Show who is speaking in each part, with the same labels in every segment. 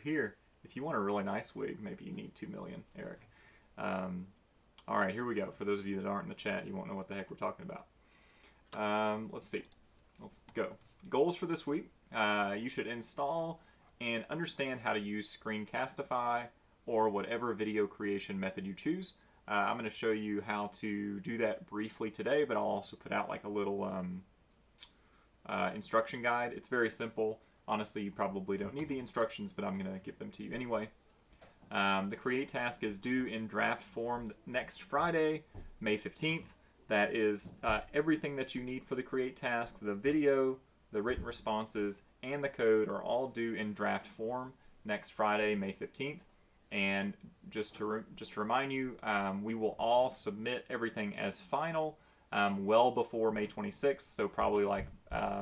Speaker 1: here. If you want a really nice wig, maybe you need 2 million, Eric. All right, here we go. For those of you that aren't in the chat, you won't know what the heck we're talking about. Let's see. Let's go. Goals for this week. You should install and understand how to use Screencastify or whatever video creation method you choose. I'm going to show you how to do that briefly today, but I'll also put out like a little instruction guide. It's very simple. Honestly, you probably don't need the instructions, but I'm going to give them to you anyway. The create task is due in draft form next Friday, May 15th. That is everything that you need for the create task. The video, the written responses, and the code are all due in draft form next Friday, May 15th. And just to remind you, we will all submit everything as final well before May 26th. So probably like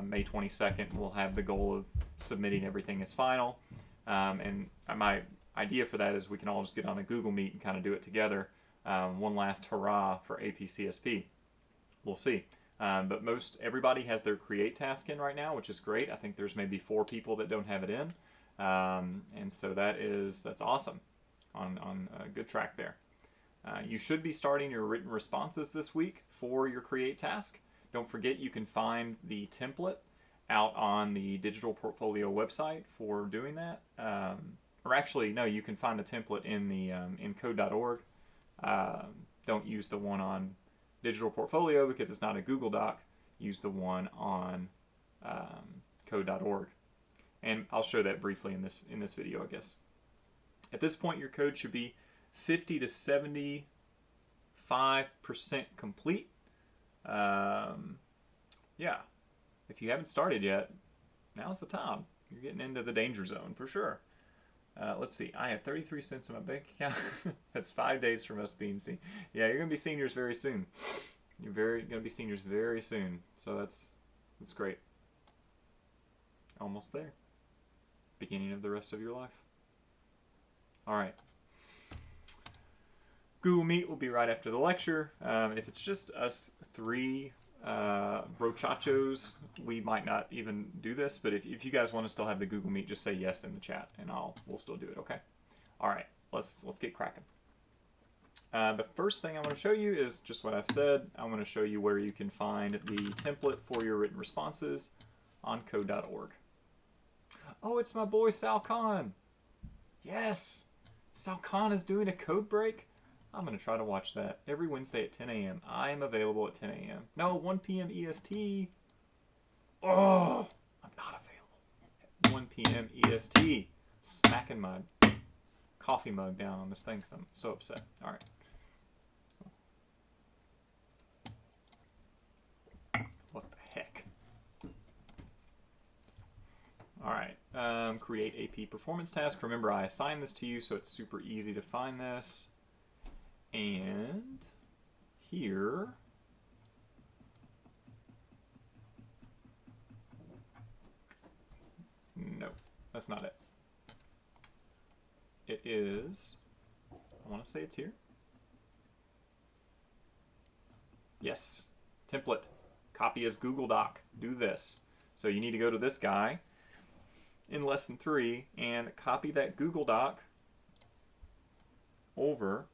Speaker 1: May 22nd, we'll have the goal of submitting everything as final. And my idea for that is we can all just get on a Google Meet and kind of do it together. One last hurrah for AP CSP. We'll see. But everybody has their create task in right now, which is great. I think there's maybe 4 people that don't have it in. And so that's awesome. On a good track there. You should be starting your written responses this week for your create task. Don't forget you can find the template out on the digital portfolio website for doing that. Or actually, no, you can find the template in the in code.org. Don't use the one on digital portfolio because it's not a Google Doc. Use the one on code.org. And I'll show that briefly in this video, I guess. At this point, your code should be 50 to 75% complete. Yeah, if you haven't started yet, now's the time. You're getting into the danger zone for sure. Let's see. I have 33 cents in my bank account. That's 5 days from us being seen. Yeah, you're gonna be seniors very soon. You're gonna be seniors very soon. So that's great. Almost there. Beginning of the rest of your life. All right. Google Meet will be right after the lecture. If it's just us 3 brochachos, we might not even do this, but if you guys want to still have the Google Meet, just say yes in the chat and we'll still do it, okay? All right, let's get cracking. The first thing I want to show you is just what I said. I want to show you where you can find the template for your written responses on code.org. Oh, it's my boy Sal Khan. Yes, Sal Khan is doing a code break. I'm going to try to watch that every Wednesday at 10 a.m. I am available at 10 a.m. No, 1 p.m. EST. Oh, I'm not available at 1 p.m. EST. Smacking my coffee mug down on this thing because I'm so upset. All right. What the heck? All right. Create AP performance task. Remember, I assigned this to you, so it's super easy to find this. And here, no, that's not it. It is, I want to say it's here. Yes, template, copy as Google Doc, do this. So you need to go to this guy in lesson 3 and copy that Google Doc over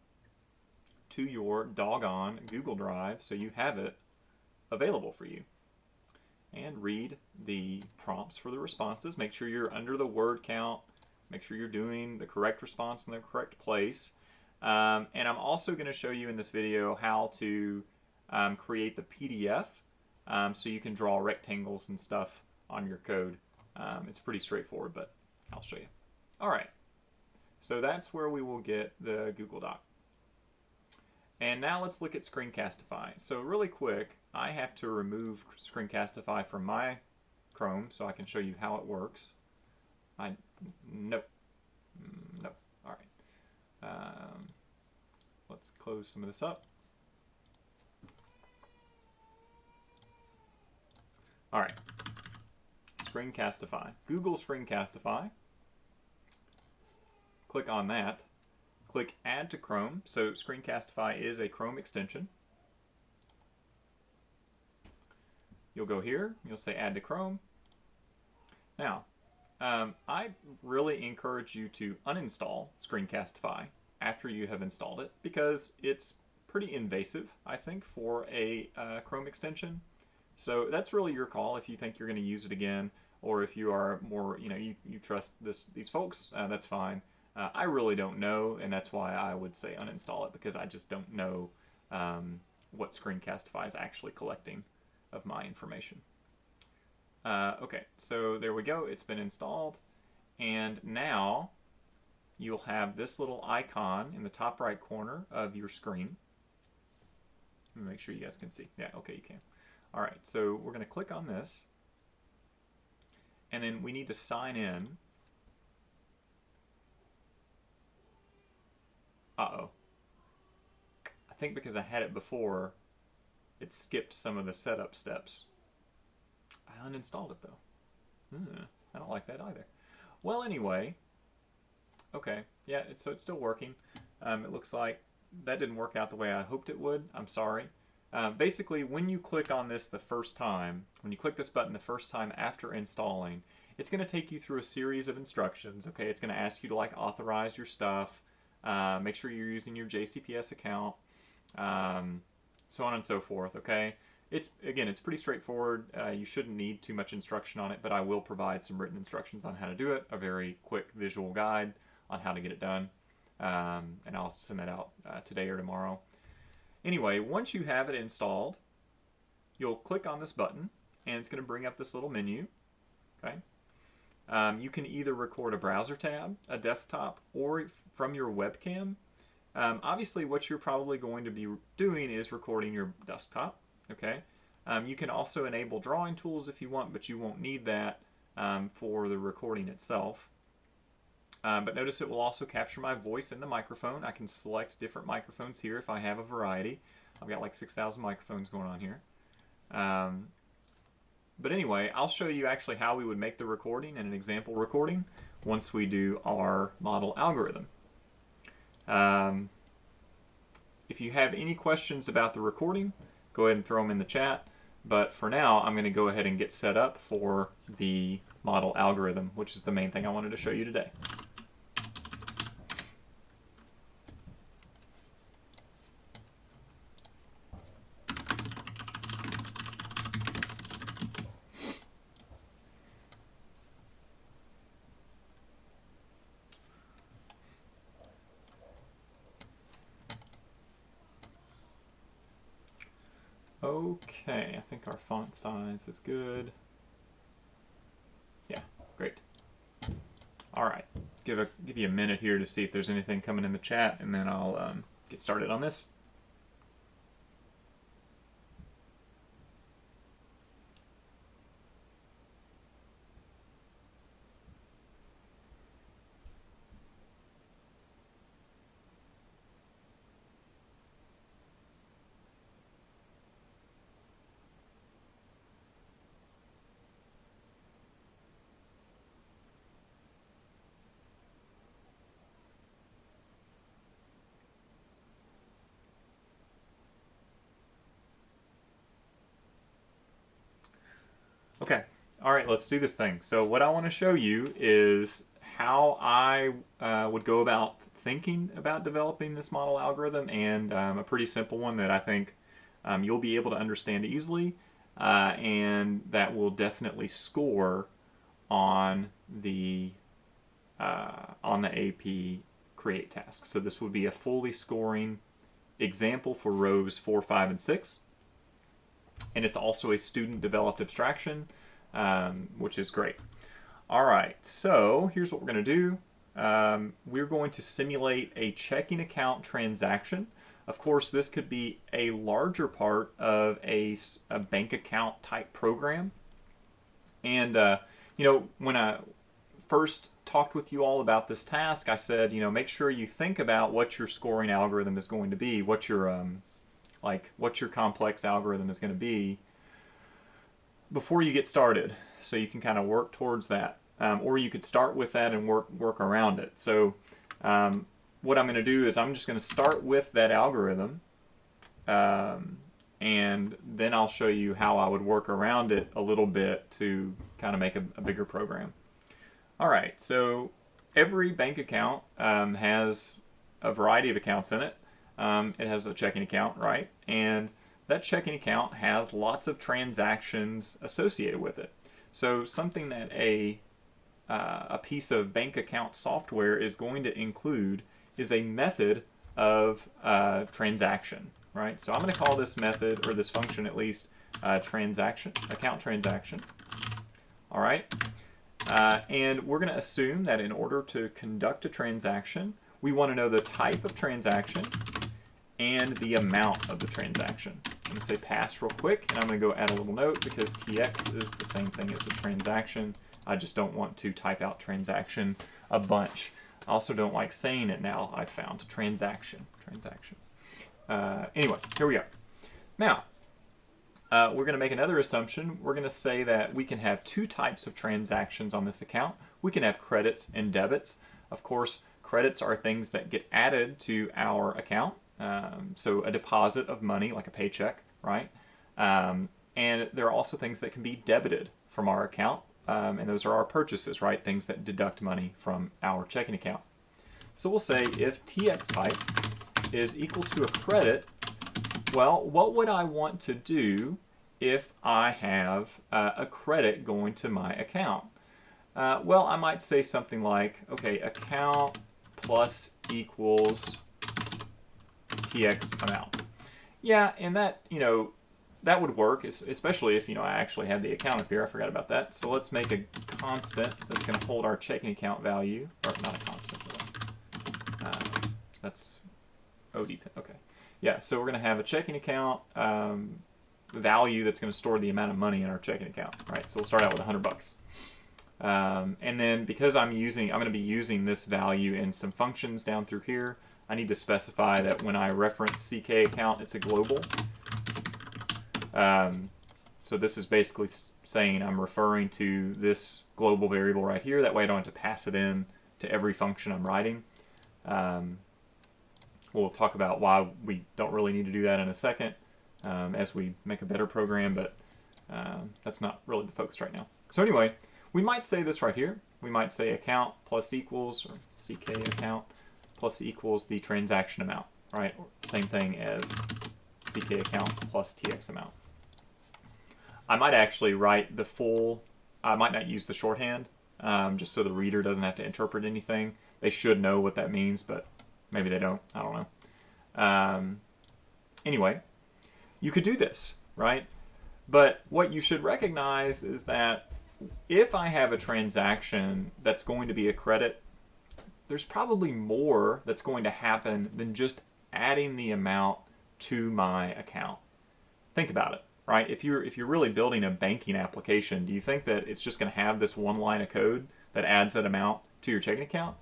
Speaker 1: to your doggone Google Drive so you have it available for you. And read the prompts for the responses. Make sure you're under the word count. Make sure you're doing the correct response in the correct place. And I'm also going to show you in this video how to create the PDF so you can draw rectangles and stuff on your code. It's pretty straightforward, but I'll show you. All right. So that's where we will get the Google Doc. And now let's look at Screencastify. So really quick, I have to remove Screencastify from my Chrome so I can show you how it works. Nope. Nope. All right. Let's close some of this up. All right. Screencastify. Google Screencastify. Click on that. Click Add to Chrome. So Screencastify is a Chrome extension. You'll go here. You'll say Add to Chrome. Now, I really encourage you to uninstall Screencastify after you have installed it because it's pretty invasive, I think, for a Chrome extension. So that's really your call if you think you're going to use it again, or if you are more, you trust these folks, that's fine. I really don't know, and that's why I would say uninstall it because I just don't know what Screencastify is actually collecting of my information. Okay, so there we go. It's been installed. And now you'll have this little icon in the top right corner of your screen. Let me make sure you guys can see. Yeah, okay, you can. All right, so we're going to click on this. And then we need to sign in. Uh-oh. I think because I had it before, it skipped some of the setup steps. I uninstalled it though. I don't like that either. Well, anyway, okay, yeah, so it's still working. It looks like that didn't work out the way I hoped it would. I'm sorry. Basically, when you click on this the first time, when you click this button the first time after installing, it's going to take you through a series of instructions. Okay, it's going to ask you to like authorize your stuff, make sure you're using your JCPS account, so on and so forth. Okay. It's pretty straightforward. You shouldn't need too much instruction on it, but I will provide some written instructions on how to do it, a very quick visual guide on how to get it done, and I'll send that out today or tomorrow. Anyway, once you have it installed, you'll click on this button, and it's going to bring up this little menu. Okay. You can either record a browser tab, a desktop, or from your webcam. Obviously, what you're probably going to be doing is recording your desktop. Okay, you can also enable drawing tools if you want, but you won't need that for the recording itself. But notice it will also capture my voice in the microphone. I can select different microphones here if I have a variety. I've got like 6,000 microphones going on here. But anyway, I'll show you actually how we would make the recording and an example recording once we do our model algorithm. If you have any questions about the recording, go ahead and throw them in the chat. But for now, I'm going to go ahead and get set up for the model algorithm, which is the main thing I wanted to show you today. Okay, I think our font size is good. Yeah, great. All right, give you a minute here to see if there's anything coming in the chat, and then I'll get started on this. Okay, all right, let's do this thing. So what I want to show you is how I would go about thinking about developing this model algorithm, and a pretty simple one that I think you'll be able to understand easily, and that will definitely score on the AP create task. So this would be a fully scoring example for rows 4, 5, and 6. And it's also a student-developed abstraction, which is great. All right, so here's what we're going to do. We're going to simulate a checking account transaction. Of course, this could be a larger part of a bank account type program. And, when I first talked with you all about this task, I said, make sure you think about what your scoring algorithm is going to be, what your complex algorithm is going to be before you get started, so you can kind of work towards that, or you could start with that and work around it. So what I'm going to do is I'm just going to start with that algorithm, and then I'll show you how I would work around it a little bit to kind of make a bigger program. All right, so every bank account has a variety of accounts in it. It has a checking account, right? And that checking account has lots of transactions associated with it. So something that a piece of bank account software is going to include is a method of transaction, right? So I'm going to call this method, or this function at least, transaction, account transaction. All right. And we're going to assume that in order to conduct a transaction, we want to know the type of transaction and the amount of the transaction. I'm going to say pass real quick, and I'm going to go add a little note because tx is the same thing as a transaction. I just don't want to type out transaction a bunch. I also don't like saying it now, I've found. Transaction. Anyway, here we go. Now, we're going to make another assumption. We're going to say that we can have two types of transactions on this account. We can have credits and debits. Of course, credits are things that get added to our account. So a deposit of money, like a paycheck, right? And there are also things that can be debited from our account. And those are our purchases, right? Things that deduct money from our checking account. So we'll say if tx type is equal to a credit, well, what would I want to do if I have a credit going to my account? Well, I might say something like, okay, account plus equals tx amount. Yeah, and that, that would work, especially if, I actually have the account up here. I forgot about that. So let's make a constant that's going to hold our checking account value, or not a constant, that's OD, okay. Yeah, so we're going to have a checking account value that's going to store the amount of money in our checking account, right? So we'll start out with $100. And then because I'm going to be using this value in some functions down through here, I need to specify that when I reference CK account, it's a global. So this is basically saying I'm referring to this global variable right here. That way I don't have to pass it in to every function I'm writing. We'll talk about why we don't really need to do that in a second as we make a better program, but that's not really the focus right now. So anyway, we might say this right here. We might say account plus equals, or CK account plus equals the transaction amount, right? Same thing as CK account plus TX amount. I might actually write the full, I might not use the shorthand, just so the reader doesn't have to interpret anything. They should know what that means, but maybe they don't. I don't know. Anyway, you could do this, right? But what you should recognize is that if I have a transaction that's going to be a credit, there's probably more that's going to happen than just adding the amount to my account. Think about it, right? If you're really building a banking application, do you think that it's just going to have this one line of code that adds that amount to your checking account?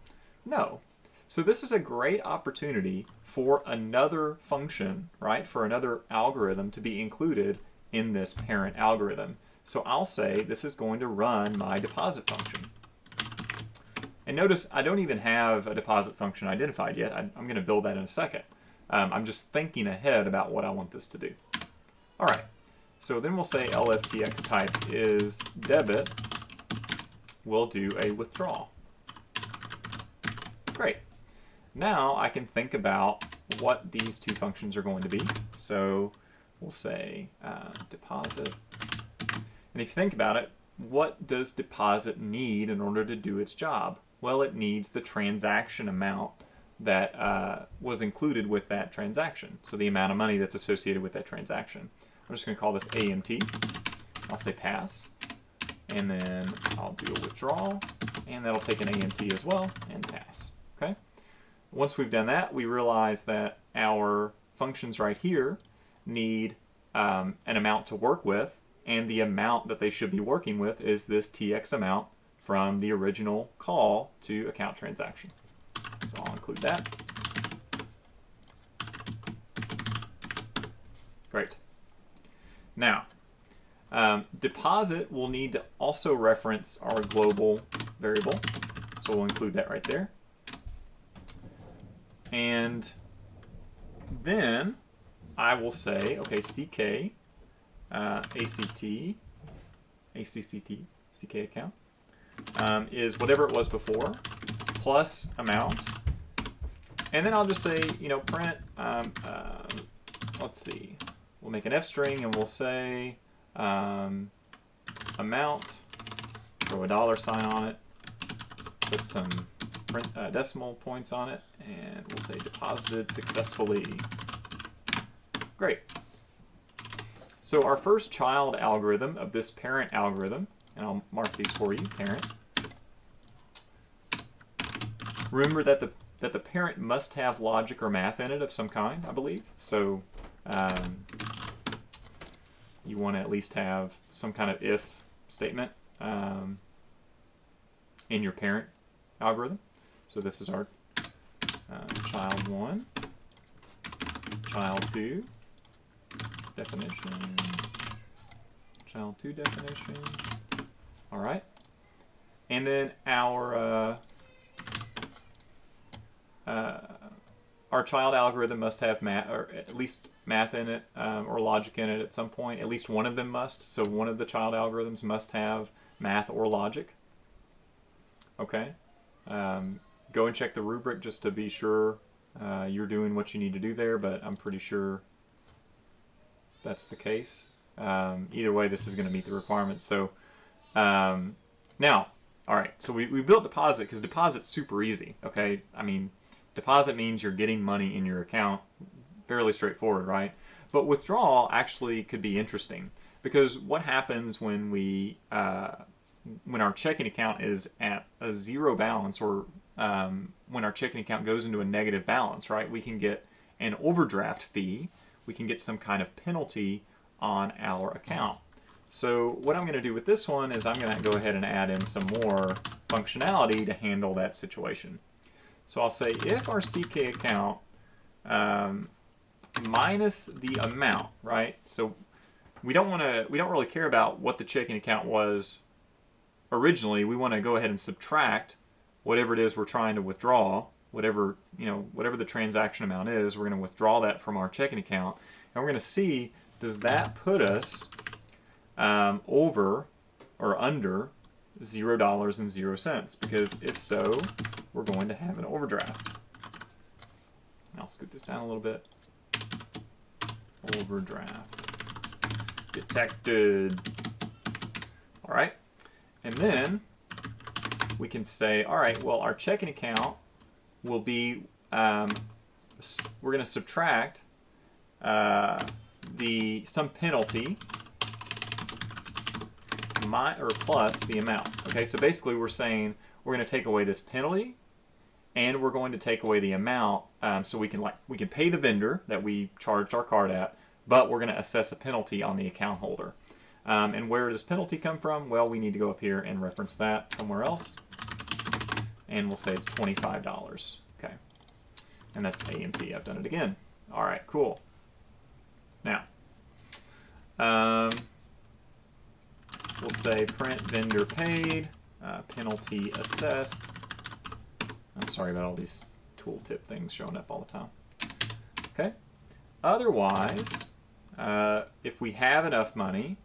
Speaker 1: No. So this is a great opportunity for another function, right? For another algorithm to be included in this parent algorithm. So I'll say this is going to run my deposit function. And notice I don't even have a deposit function identified yet. I'm going to build that in a second. I'm just thinking ahead about what I want this to do. All right. So then we'll say LFTX type is debit. We'll do a withdrawal. Great. Now I can think about what these two functions are going to be. So we'll say deposit. And if you think about it, what does deposit need in order to do its job? Well, it needs the transaction amount that was included with that transaction. So the amount of money that's associated with that transaction. I'm just going to call this AMT. I'll say pass. And then I'll do a withdrawal. And that'll take an AMT as well and pass. Okay. Once we've done that, we realize that our functions right here need an amount to work with. And the amount that they should be working with is this TX amount from the original call to account transaction. So I'll include that. Great. Now, deposit will need to also reference our global variable. So we'll include that right there. And then I will say, okay, CK, ACCT, CK account. is whatever it was before plus amount. And then I'll just say, you know, print, let's see, we'll make an F string and we'll say amount, throw a $sign on it, put some print, decimal points on it, and we'll say deposited successfully. Great. So our first child algorithm of this parent algorithm, and I'll mark these for you, parent. Remember that the parent must have logic or math in it of some kind, I believe. So you want to at least have some kind of if statement in your parent algorithm. So this is our child 1, child 2, definition, child 2 definition. All right. And then our child algorithm must have math, or at least math in it, or logic in it at some point. At least one of them must. So one of the child algorithms must have math or logic. Okay. Go and check the rubric just to be sure you're doing what you need to do there, but I'm pretty sure that's the case. Either way, this is going to meet the requirements. So now, all right, so we built deposit because deposit's super easy, okay? I mean, deposit means you're getting money in your account. Fairly straightforward, right? But withdrawal actually could be interesting because what happens when we when our checking account is at a zero balance, or when our checking account goes into a negative balance, right? We can get an overdraft fee. We can get some kind of penalty on our account. So what I'm going to do with this one is I'm going to go ahead and add in some more functionality to handle that situation. So I'll say if our CK account minus the amount, right? So we don't really care about what the checking account was originally. We want to go ahead and subtract whatever it is we're trying to withdraw, whatever the transaction amount is. We're going to withdraw that from our checking account, and we're going to see, does that put us over or under $0.00? Because if so, we're going to have an overdraft. I'll scoot this down a little bit. Overdraft detected. All right, and then we can say, all right, well, our checking account will be, we're going to subtract some penalty or plus the amount. Okay, so basically we're saying we're going to take away this penalty, and we're going to take away the amount, so we can pay the vendor that we charged our card at, but we're going to assess a penalty on the account holder. And where does penalty come from? Well, we need to go up here and reference that somewhere else, and we'll say it's $25. Okay, and that's AMT. I've done it again. All right, cool. Now, we'll say print vendor paid, penalty assessed. I'm sorry about all these tooltip things showing up all the time. Okay. Otherwise, if we have enough money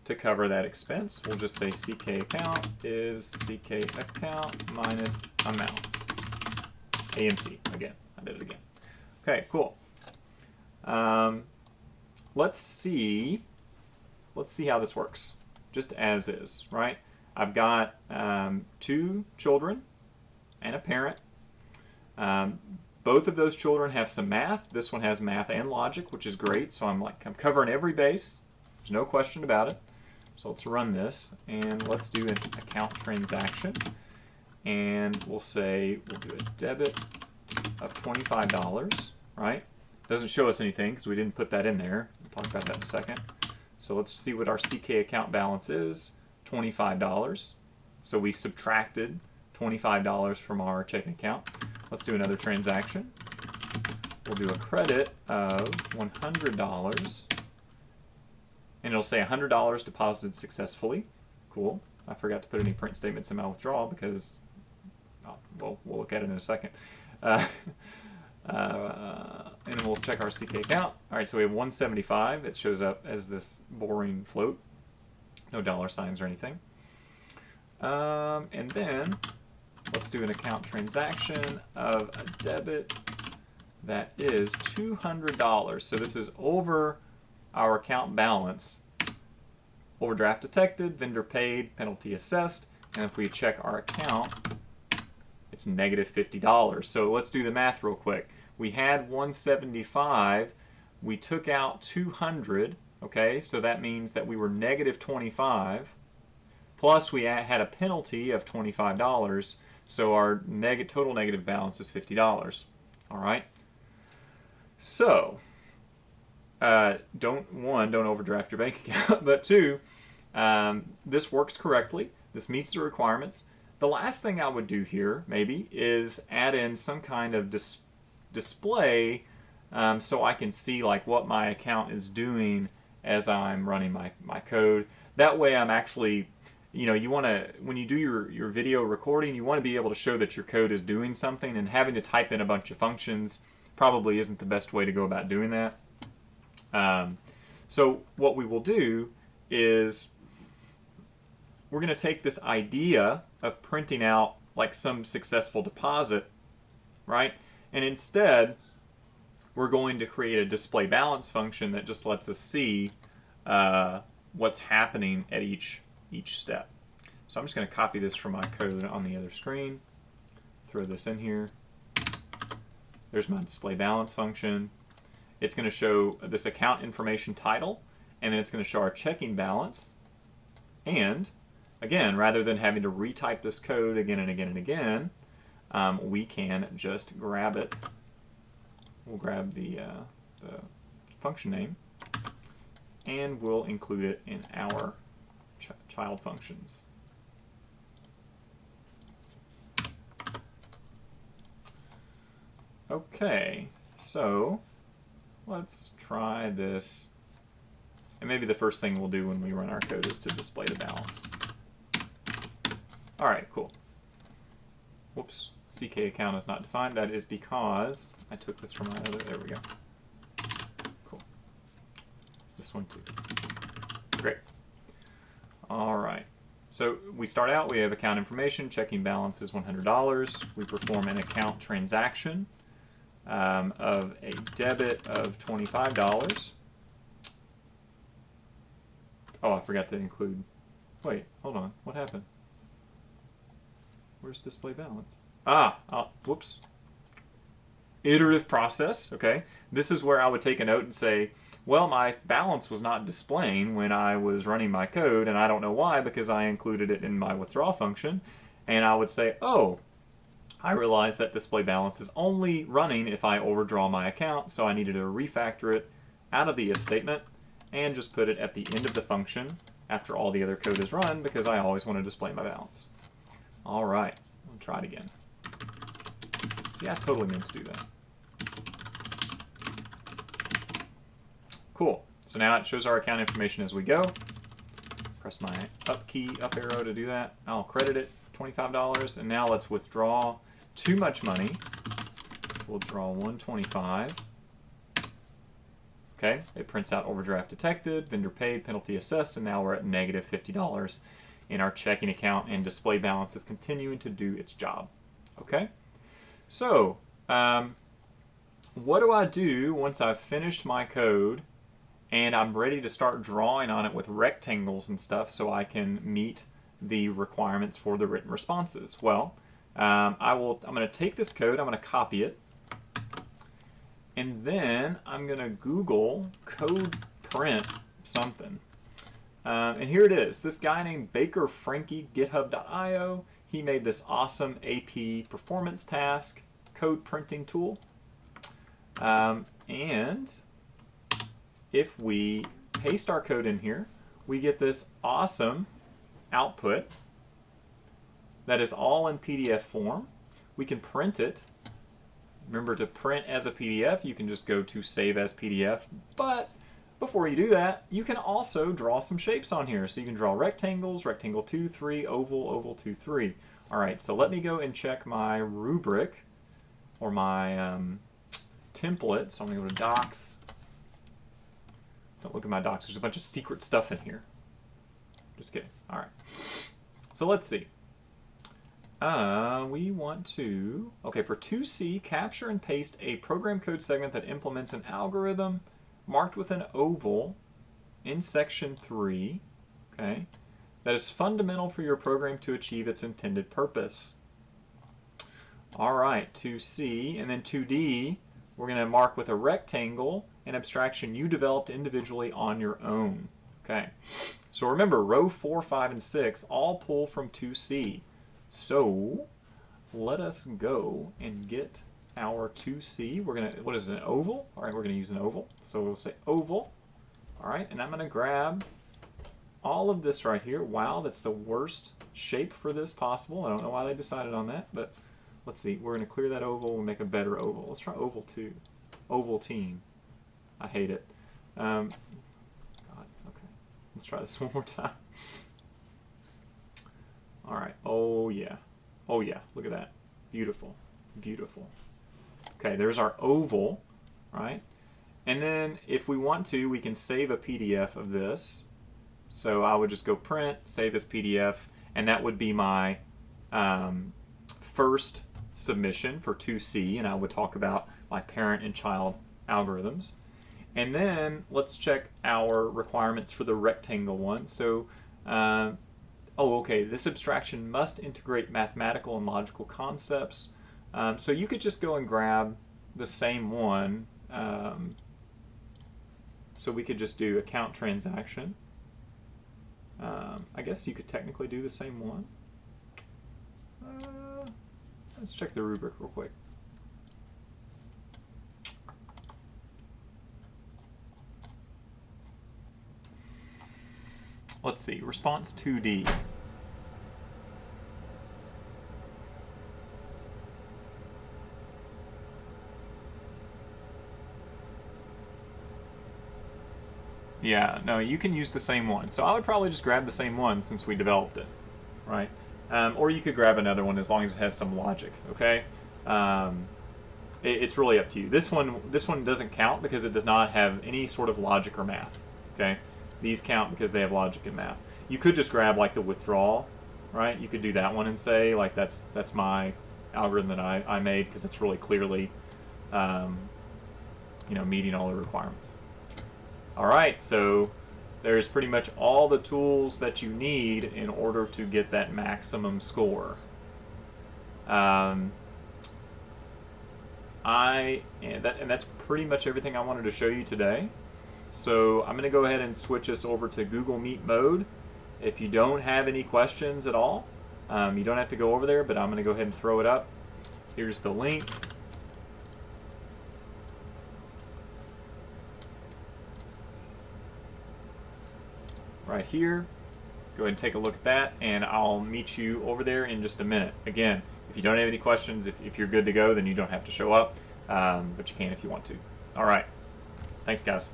Speaker 1: to cover that expense, we'll just say CK account is CK account minus amount. AMT. Again, I did it again. Okay, cool. Let's see how this works. Just as is, right? I've got 2 children and a parent. Both of those children have some math. This one has math and logic, which is great. So I'm covering every base. There's no question about it. So let's run this, and let's do an account transaction. And we'll say we'll do a debit of $25, right? Doesn't show us anything because we didn't put that in there. We'll talk about that in a second. So let's see what our CK account balance is, $25. So we subtracted $25 from our checking account. Let's do another transaction. We'll do a credit of $100. And it'll say $100 deposited successfully. Cool. I forgot to put any print statements in my withdrawal because, well, we'll look at it in a second. And we'll check our CK account. All right, so we have 175. It shows up as this boring float. No $ signs or anything. And then let's do an account transaction of a debit that is $200. So this is over our account balance. Overdraft detected, vendor paid, penalty assessed, and if we check our account, it's negative $50. So let's do the math real quick. We had 175, we took out 200, okay, so that means that we were negative 25, plus we had a penalty of $25, so our total negative balance is $50. All right. So, don't overdraft your bank account, but two, this works correctly. This meets the requirements. The last thing I would do here, maybe, is add in some kind of display so I can see like what my account is doing as I'm running my code. That way I'm actually, you want to, when you do your video recording, you want to be able to show that your code is doing something, and having to type in a bunch of functions probably isn't the best way to go about doing that. So what we will do is we're going to take this idea of printing out like some successful deposit, right? And instead, we're going to create a display balance function that just lets us see what's happening at each step. So I'm just going to copy this from my code on the other screen, throw this in here. There's my display balance function. It's going to show this account information title, and then it's going to show our checking balance. And again, rather than having to retype this code again and again and again, we can just grab it. We'll grab the function name, and we'll include it in our child functions. Okay, so let's try this. And maybe the first thing we'll do when we run our code is to display the balance. All right, cool. Whoops, CK account is not defined. That is because I took this from my other, there we go. Cool. This one too. Great. All right. So we start out, we have account information, checking balance is $100. We perform an account transaction of a debit of $25. Oh, I forgot to include, wait, hold on, what happened? Where's display balance? Whoops. Iterative process, okay. This is where I would take a note and say, well, my balance was not displaying when I was running my code, and I don't know why, because I included it in my withdrawal function. And I would say, oh, I realized that display balance is only running if I overdraw my account, so I needed to refactor it out of the if statement and just put it at the end of the function after all the other code is run, because I always want to display my balance. All right, I'll try it again. See, I totally meant to do that. Cool. So now it shows our account information as we go. Press my up key, up arrow to do that. I'll credit it, $25. And now let's withdraw too much money. So we'll draw 125. Okay, it prints out overdraft detected, vendor paid, penalty assessed, and now we're at negative $50 in our checking account, and display balance is continuing to do its job. Okay, so what do I do once I've finished my code and I'm ready to start drawing on it with rectangles and stuff so I can meet the requirements for the written responses? Well, I'm going to take this code, I'm going to copy it, and then I'm going to Google code print something. And here it is. This guy named Baker Frankie, github.io, he made this awesome AP performance task code printing tool. And if we paste our code in here, we get this awesome output that is all in PDF form. We can print it. Remember, to print as a PDF, you can just go to Save as PDF. But before you do that, you can also draw some shapes on here. So you can draw rectangles, rectangle 2, 3, oval, oval 2, 3. All right, so let me go and check my rubric or my template. So I'm going to go to Docs. Don't look at my docs. There's a bunch of secret stuff in here. Just kidding. All right. So let's see. We want to, okay, for 2C, capture and paste a program code segment that implements an algorithm marked with an oval in section 3, okay, that is fundamental for your program to achieve its intended purpose. All right, 2C, and then 2D, we're going to mark with a rectangle an abstraction you developed individually on your own. Okay, so remember, row 4, 5, and 6 all pull from 2C. So let us go and get our 2C. We're going to, what is it, an oval? All right, we're going to use an oval. So we'll say oval. All right, and I'm going to grab all of this right here. Wow, that's the worst shape for this possible. I don't know why they decided on that, but let's see. We're going to clear that oval and make a better oval. Let's try oval 2. Ovaltine. I hate it. God, okay. Let's try this one more time. All right. Oh, yeah. Oh, yeah. Look at that. Beautiful. Beautiful. Okay, there's our oval, right? And then if we want to, we can save a PDF of this. So I would just go print, save as PDF, and that would be my first submission for 2C, and I would talk about my parent and child algorithms. And then let's check our requirements for the rectangle one. So, oh, okay, this abstraction must integrate mathematical and logical concepts. So you could just go and grab the same one. So we could just do account transaction. I guess you could technically do the same one. Let's check the rubric real quick. Let's see, response 2D. Yeah, no, you can use the same one. So I would probably just grab the same one since we developed it, right? Or you could grab another one as long as it has some logic, okay? It's really up to you. This one doesn't count because it does not have any sort of logic or math, okay? These count because they have logic and math. You could just grab like the withdrawal, right? You could do that one and say like that's my algorithm that I made because it's really clearly, meeting all the requirements. All right, so there's pretty much all the tools that you need in order to get that maximum score. And that's pretty much everything I wanted to show you today. So I'm going to go ahead and switch us over to Google Meet mode. If you don't have any questions at all, you don't have to go over there, but I'm going to go ahead and throw it up. Here's the link. Right here. Go ahead and take a look at that, and I'll meet you over there in just a minute. Again, if you don't have any questions, if you're good to go, then you don't have to show up, but you can if you want to. All right. Thanks, guys.